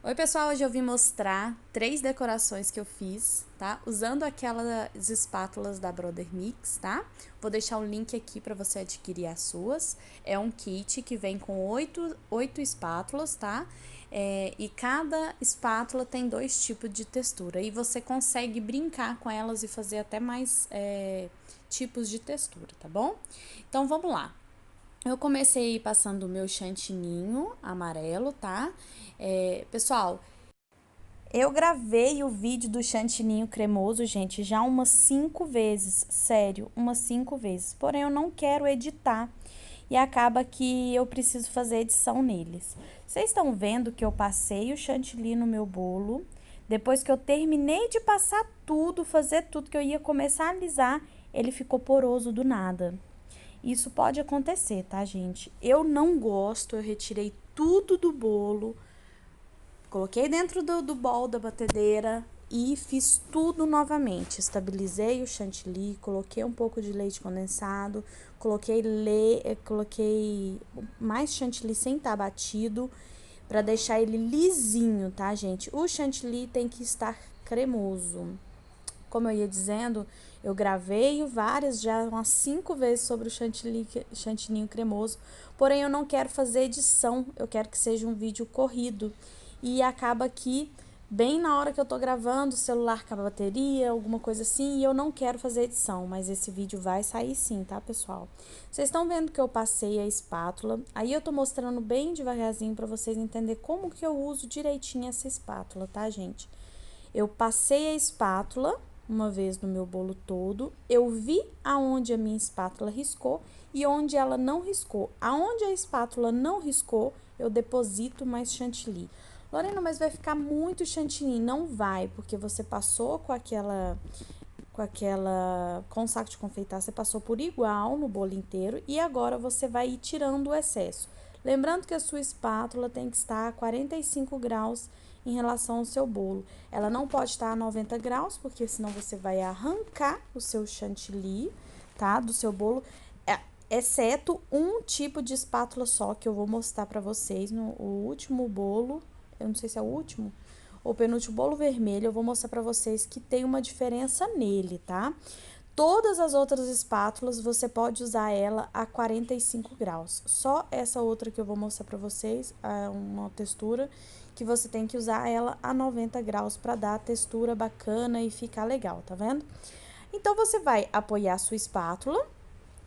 Oi, pessoal, hoje eu vim mostrar 3 decorações que eu fiz, tá? Usando aquelas espátulas da Brother Mix, tá? Vou deixar o link aqui para você adquirir as suas. É um kit que vem com oito espátulas, tá? E cada espátula tem 2 tipos de textura. E você consegue brincar com elas e fazer até mais tipos de textura, tá bom? Então, vamos lá. Eu comecei passando o meu chantininho amarelo, tá? Pessoal, eu gravei o vídeo do chantininho cremoso, gente, já umas 5 vezes, sério, umas 5 vezes. Porém, eu não quero editar e acaba que eu preciso fazer edição neles. Vocês estão vendo que eu passei o chantilly no meu bolo. Depois que eu terminei de passar tudo, fazer tudo que eu ia começar a alisar, ele ficou poroso do nada. Isso pode acontecer, tá, gente? Eu não gosto, eu retirei tudo do bolo, coloquei dentro do bowl da batedeira e fiz tudo novamente. Estabilizei o chantilly, coloquei um pouco de leite condensado, coloquei mais chantilly sem estar batido para deixar ele lisinho, tá, gente? O chantilly tem que estar cremoso. Como eu ia dizendo, eu gravei várias, já umas 5 vezes sobre o chantininho cremoso, porém eu não quero fazer edição, eu quero que seja um vídeo corrido. E acaba que, bem na hora que eu tô gravando, o celular acaba a bateria, alguma coisa assim, e eu não quero fazer edição, mas esse vídeo vai sair sim, tá, pessoal? Vocês estão vendo que eu passei a espátula, aí eu tô mostrando bem devagarzinho pra vocês entenderem como que eu uso direitinho essa espátula, tá, gente? Eu passei a espátula uma vez no meu bolo todo, eu vi aonde a minha espátula riscou e onde ela não riscou. Aonde a espátula não riscou, eu deposito mais chantilly. Lorena, mas vai ficar muito chantilly? Não vai, porque você passou com o saco de confeitar, você passou por igual no bolo inteiro e agora você vai ir tirando o excesso. Lembrando que a sua espátula tem que estar a 45 graus em relação ao seu bolo. Ela não pode estar a 90 graus, porque senão você vai arrancar o seu chantilly, tá? Do seu bolo, exceto um tipo de espátula só que eu vou mostrar pra vocês no último bolo. Eu não sei se é o último ou penúltimo bolo vermelho, eu vou mostrar pra vocês que tem uma diferença nele, tá? Todas as outras espátulas, você pode usar ela a 45 graus. Só essa outra que eu vou mostrar pra vocês, é uma textura que você tem que usar ela a 90 graus para dar a textura bacana e ficar legal, tá vendo? Então, você vai apoiar a sua espátula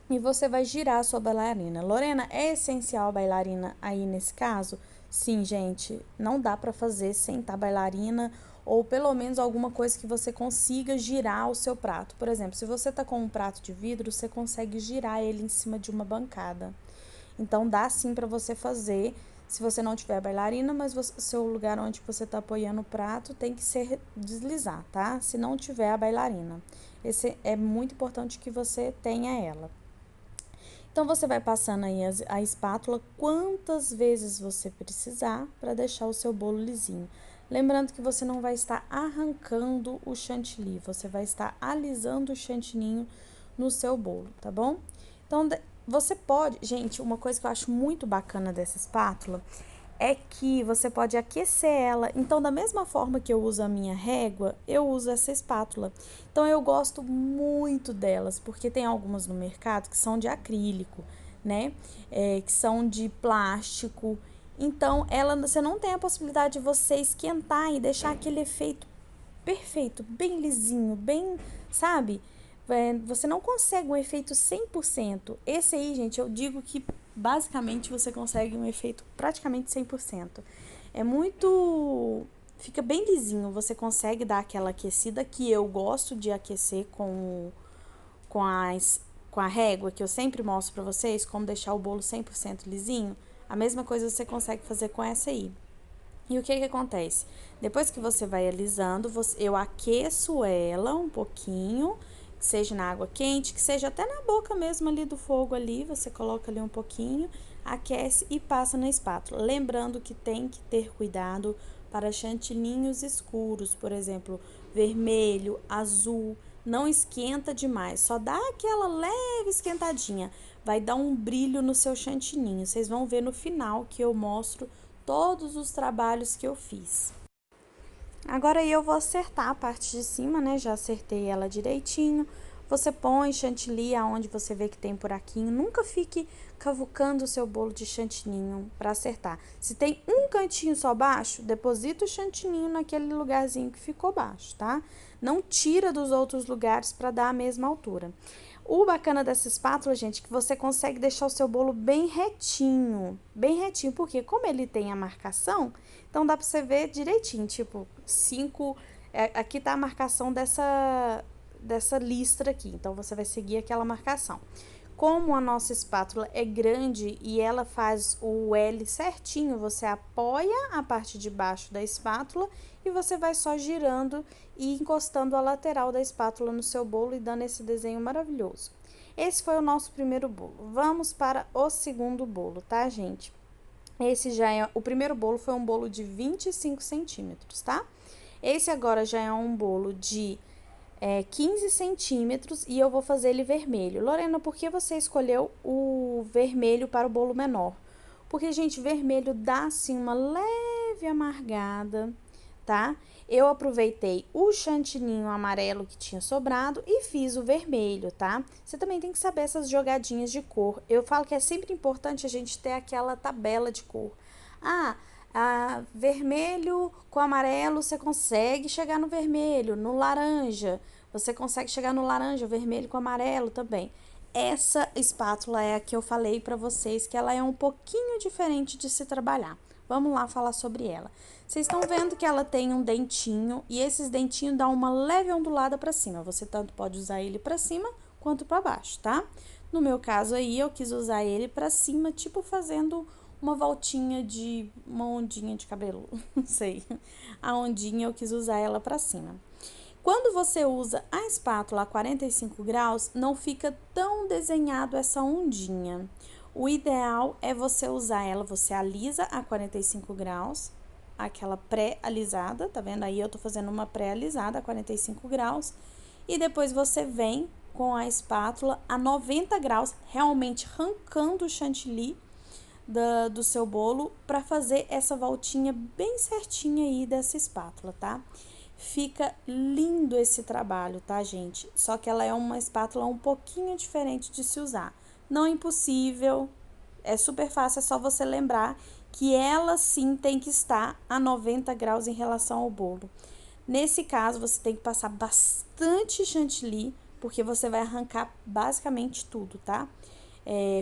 e você vai girar a sua bailarina. Lorena, é essencial a bailarina aí nesse caso? Sim, gente, não dá para fazer sem estar bailarina ou pelo menos alguma coisa que você consiga girar o seu prato. Por exemplo, se você tá com um prato de vidro, você consegue girar ele em cima de uma bancada. Então dá sim para você fazer, se você não tiver bailarina, mas seu lugar onde você tá apoiando o prato tem que ser deslizar, tá? Se não tiver a bailarina. Esse é muito importante que você tenha ela. Então, você vai passando aí a espátula quantas vezes você precisar para deixar o seu bolo lisinho. Lembrando que você não vai estar arrancando o chantilly, você vai estar alisando o chantininho no seu bolo, tá bom? Então, você pode... Gente, uma coisa que eu acho muito bacana dessa espátula é que você pode aquecer ela. Então, da mesma forma que eu uso a minha régua, eu uso essa espátula. Então, eu gosto muito delas, porque tem algumas no mercado que são de acrílico, né? Que são de plástico. Então, você não tem a possibilidade de você esquentar e deixar aquele efeito perfeito, bem lisinho, bem, sabe? Você não consegue um efeito 100%. Esse aí, gente, eu digo que basicamente você consegue um efeito praticamente 100%. É muito... Fica bem lisinho, você consegue dar aquela aquecida que eu gosto de aquecer com, as, com a régua, que eu sempre mostro pra vocês, como deixar o bolo 100% lisinho. A mesma coisa você consegue fazer com essa aí. E o que que acontece? Depois que você vai alisando, eu aqueço ela um pouquinho, que seja na água quente, que seja até na boca mesmo ali do fogo ali, você coloca ali um pouquinho, aquece e passa na espátula. Lembrando que tem que ter cuidado para chantininhos escuros, por exemplo, vermelho, azul, não esquenta demais, só dá aquela leve esquentadinha, vai dar um brilho no seu chantininho. Vocês vão ver no final que eu mostro todos os trabalhos que eu fiz. Agora aí eu vou acertar a parte de cima, né? Já acertei ela direitinho. Você põe chantilly aonde você vê que tem buraquinho. Nunca fique cavucando o seu bolo de chantininho para acertar. Se tem um cantinho só baixo, deposita o chantininho naquele lugarzinho que ficou baixo, tá? Não tira dos outros lugares para dar a mesma altura. O bacana dessa espátula, gente, é que você consegue deixar o seu bolo bem retinho, porque como ele tem a marcação, então dá pra você ver direitinho, tipo, aqui tá a marcação dessa listra aqui, então você vai seguir aquela marcação. Como a nossa espátula é grande e ela faz o L certinho, você apoia a parte de baixo da espátula e você vai só girando e encostando a lateral da espátula no seu bolo e dando esse desenho maravilhoso. Esse foi o nosso primeiro bolo. Vamos para o segundo bolo, tá, gente? O primeiro bolo foi um bolo de 25 centímetros, tá? Esse agora já é um bolo de 15 centímetros e eu vou fazer ele vermelho. Lorena, por que você escolheu o vermelho para o bolo menor? Porque, gente, vermelho dá, assim, uma leve amargada, tá? Eu aproveitei o chantininho amarelo que tinha sobrado e fiz o vermelho, tá? Você também tem que saber essas jogadinhas de cor. Eu falo que é sempre importante a gente ter aquela tabela de cor. Vermelho com amarelo, você consegue chegar no vermelho, no laranja, você consegue chegar no laranja, vermelho com amarelo também. Essa espátula é a que eu falei para vocês que ela é um pouquinho diferente de se trabalhar. Vamos lá falar sobre ela. Vocês estão vendo que ela tem um dentinho e esses dentinhos dão uma leve ondulada para cima. Você tanto pode usar ele para cima quanto para baixo, tá? No meu caso aí, eu quis usar ele para cima, tipo fazendo uma ondinha de cabelo, não sei. A ondinha eu quis usar ela para cima. Quando você usa a espátula a 45 graus, não fica tão desenhado essa ondinha. O ideal é você usar ela, você alisa a 45 graus, aquela pré-alisada, tá vendo? Aí eu tô fazendo uma pré-alisada a 45 graus. E depois você vem com a espátula a 90 graus, realmente arrancando o chantilly do seu bolo para fazer essa voltinha bem certinha aí dessa espátula, tá? Fica lindo esse trabalho, tá, gente? Só que ela é uma espátula um pouquinho diferente de se usar. Não é impossível, é super fácil, é só você lembrar que ela sim tem que estar a 90 graus em relação ao bolo. Nesse caso, você tem que passar bastante chantilly, porque você vai arrancar basicamente tudo, tá?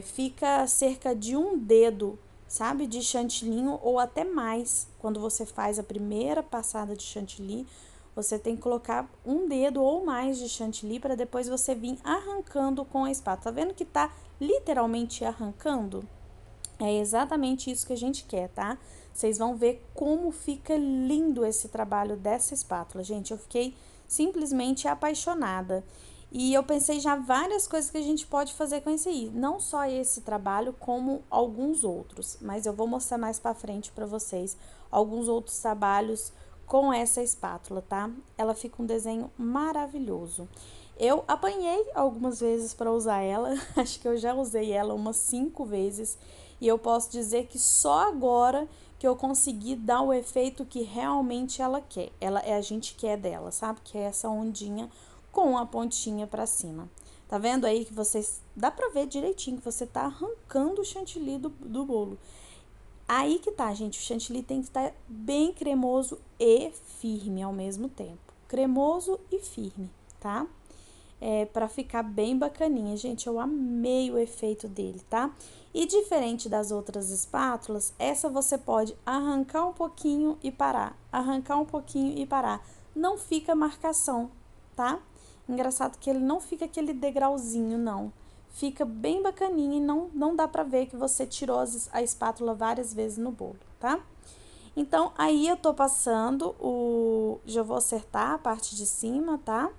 Fica cerca de um dedo, sabe, de chantilinho ou até mais. Quando você faz a primeira passada de chantilly, você tem que colocar um dedo ou mais de chantilly para depois você vir arrancando com a espátula. Tá vendo que tá literalmente arrancando? É exatamente isso que a gente quer, tá? Vocês vão ver como fica lindo esse trabalho dessa espátula. Gente, eu fiquei simplesmente apaixonada. E eu pensei já várias coisas que a gente pode fazer com esse aí. Não só esse trabalho, como alguns outros. Mas eu vou mostrar mais pra frente pra vocês alguns outros trabalhos com essa espátula, tá? Ela fica um desenho maravilhoso. Eu apanhei algumas vezes para usar ela, acho que eu já usei ela umas 5 vezes e eu posso dizer que só agora que eu consegui dar o efeito que realmente ela quer. A gente quer dela, sabe? Que é essa ondinha com a pontinha para cima. Tá vendo aí que vocês dá para ver direitinho que você tá arrancando o chantilly do bolo. Aí que tá, gente, o chantilly tem que estar bem cremoso e firme ao mesmo tempo. Cremoso e firme, tá? Para ficar bem bacaninha. Gente, eu amei o efeito dele, tá? E diferente das outras espátulas, essa você pode arrancar um pouquinho e parar, arrancar um pouquinho e parar. Não fica marcação, tá? Engraçado que ele não fica aquele degrauzinho, não. Fica bem bacaninha e não dá pra ver que você tirou a espátula várias vezes no bolo, tá? Então, aí eu tô passando já vou acertar a parte de cima, tá?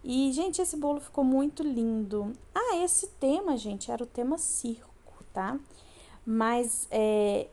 E, gente, esse bolo ficou muito lindo. Esse tema, gente, era o tema circo, tá? Mas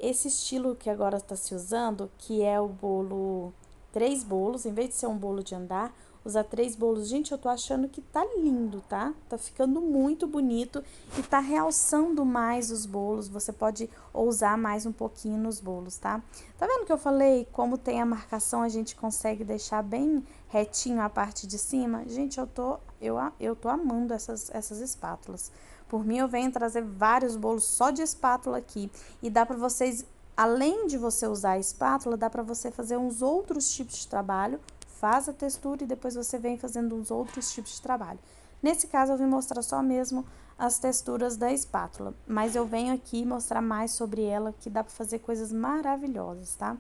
esse estilo que agora está se usando, que é o bolo, 3 bolos, em vez de ser um bolo de andar, usar 3 bolos. Gente, eu tô achando que tá lindo, tá? Tá ficando muito bonito e tá realçando mais os bolos. Você pode ousar mais um pouquinho nos bolos, tá? Tá vendo que eu falei? Como tem a marcação, a gente consegue deixar bem retinho a parte de cima? Gente, eu tô amando essas espátulas. Por mim, eu venho trazer vários bolos só de espátula aqui. E dá pra vocês, além de você usar a espátula, dá pra você fazer uns outros tipos de trabalho. Faz a textura e depois você vem fazendo uns outros tipos de trabalho. Nesse caso, eu vim mostrar só mesmo as texturas da espátula. Mas eu venho aqui mostrar mais sobre ela, que dá pra fazer coisas maravilhosas, tá?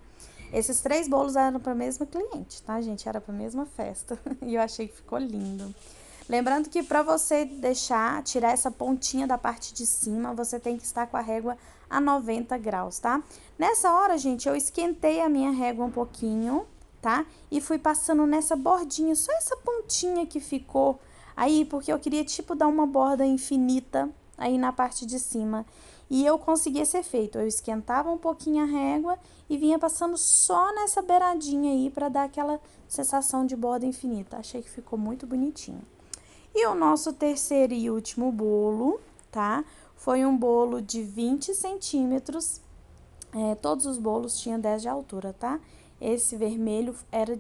Esses 3 bolos eram pra mesma cliente, tá, gente? Era pra mesma festa. E eu achei que ficou lindo. Lembrando que para você tirar essa pontinha da parte de cima, você tem que estar com a régua a 90 graus, tá? Nessa hora, gente, eu esquentei a minha régua um pouquinho, tá? E fui passando nessa bordinha, só essa pontinha que ficou aí, porque eu queria, tipo, dar uma borda infinita aí na parte de cima. E eu consegui esse efeito. Eu esquentava um pouquinho a régua e vinha passando só nessa beiradinha aí para dar aquela sensação de borda infinita. Achei que ficou muito bonitinho. E o nosso terceiro e último bolo, tá? Foi um bolo de 20 centímetros. Todos os bolos tinham 10 de altura, tá? Esse vermelho era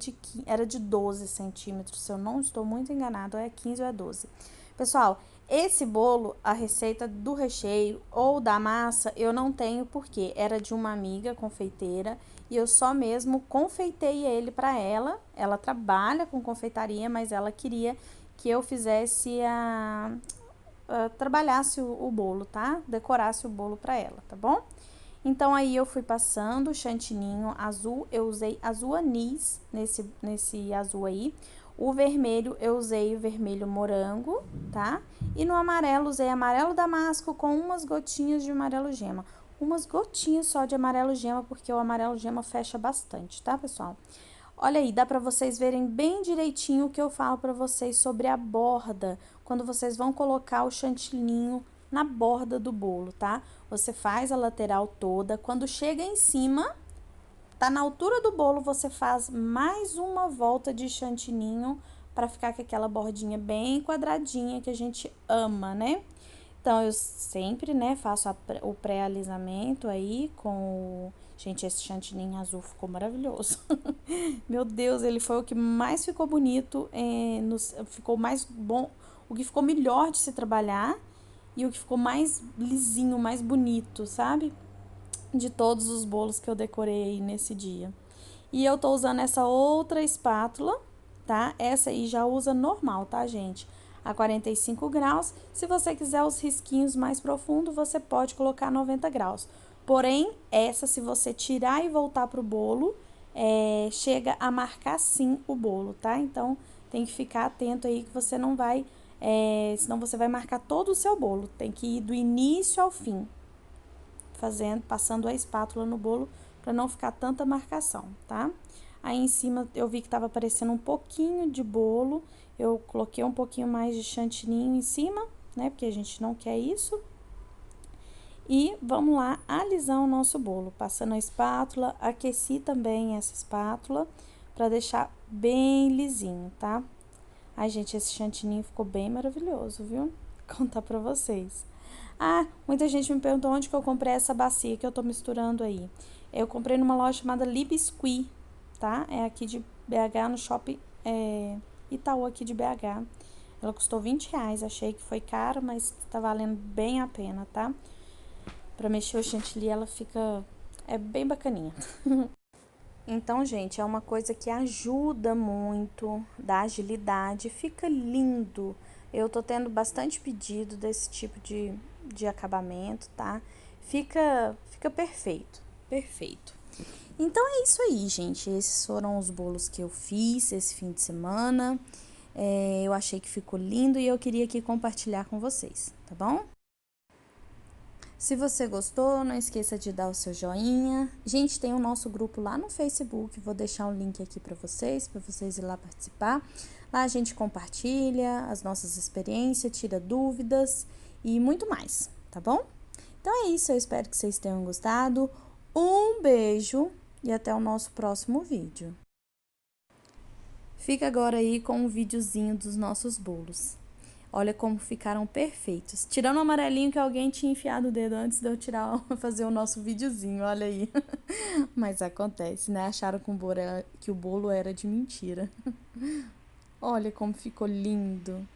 de 12 centímetros, se eu não estou muito enganado, é 15 ou é 12. Pessoal, esse bolo, a receita do recheio ou da massa, eu não tenho porque era de uma amiga confeiteira e eu só mesmo confeitei ele para ela. Ela trabalha com confeitaria, mas ela queria que eu fizesse trabalhasse o bolo, tá? Decorasse o bolo para ela, tá bom? Então, aí eu fui passando o chantininho azul, eu usei azul anis nesse azul aí. O vermelho, eu usei o vermelho morango, tá? E no amarelo, usei amarelo damasco com umas gotinhas de amarelo gema. Umas gotinhas só de amarelo gema, porque o amarelo gema fecha bastante, tá, pessoal? Olha aí, dá para vocês verem bem direitinho o que eu falo para vocês sobre a borda, quando vocês vão colocar o chantininho na borda do bolo, tá? Você faz a lateral toda, quando chega em cima, tá na altura do bolo, você faz mais uma volta de chantininho para ficar com aquela bordinha bem quadradinha que a gente ama, né? Então, eu sempre, né, faço o pré-alisamento aí com o... Gente, esse chantininho azul ficou maravilhoso. Meu Deus, ele foi o que mais ficou bonito, ficou mais bom, o que ficou melhor de se trabalhar e o que ficou mais lisinho, mais bonito, sabe? De todos os bolos que eu decorei nesse dia. E eu tô usando essa outra espátula, tá? Essa aí já usa normal, tá, gente? A 45 graus. Se você quiser os risquinhos mais profundos, você pode colocar 90 graus. Porém, essa, se você tirar e voltar pro bolo, chega a marcar sim o bolo, tá? Então, tem que ficar atento aí que você não vai... senão você vai marcar todo o seu bolo. Tem que ir do início ao fim, passando a espátula no bolo para não ficar tanta marcação, tá? Aí em cima eu vi que tava aparecendo um pouquinho de bolo, eu coloquei um pouquinho mais de chantininho em cima, né? Porque a gente não quer isso. E vamos lá alisar o nosso bolo, passando a espátula, aqueci também essa espátula para deixar bem lisinho, tá? Ai, gente, esse chantininho ficou bem maravilhoso, viu? Vou contar pra vocês. Ah, muita gente me perguntou onde que eu comprei essa bacia que eu tô misturando aí. Eu comprei numa loja chamada Libiscuit, tá? É aqui de BH, no shopping Itaú aqui de BH. Ela custou R$ 20, achei que foi caro, mas tá valendo bem a pena, tá? Pra mexer o chantilly, ela fica... é bem bacaninha. Então, gente, é uma coisa que ajuda muito, dá agilidade, fica lindo. Eu tô tendo bastante pedido desse tipo de acabamento, tá? Fica perfeito, perfeito. Então, é isso aí, gente. Esses foram os bolos que eu fiz esse fim de semana. Eu achei que ficou lindo e eu queria aqui compartilhar com vocês, tá bom? Se você gostou, não esqueça de dar o seu joinha. Gente, tem o nosso grupo lá no Facebook, vou deixar o link aqui para vocês ir lá participar. Lá a gente compartilha as nossas experiências, tira dúvidas e muito mais, tá bom? Então é isso, eu espero que vocês tenham gostado. Um beijo e até o nosso próximo vídeo. Fica agora aí com um videozinho dos nossos bolos. Olha como ficaram perfeitos. Tirando o amarelinho que alguém tinha enfiado o dedo antes de eu tirar, fazer o nosso videozinho, olha aí. Mas acontece, né? Acharam que o bolo era de mentira. Olha como ficou lindo.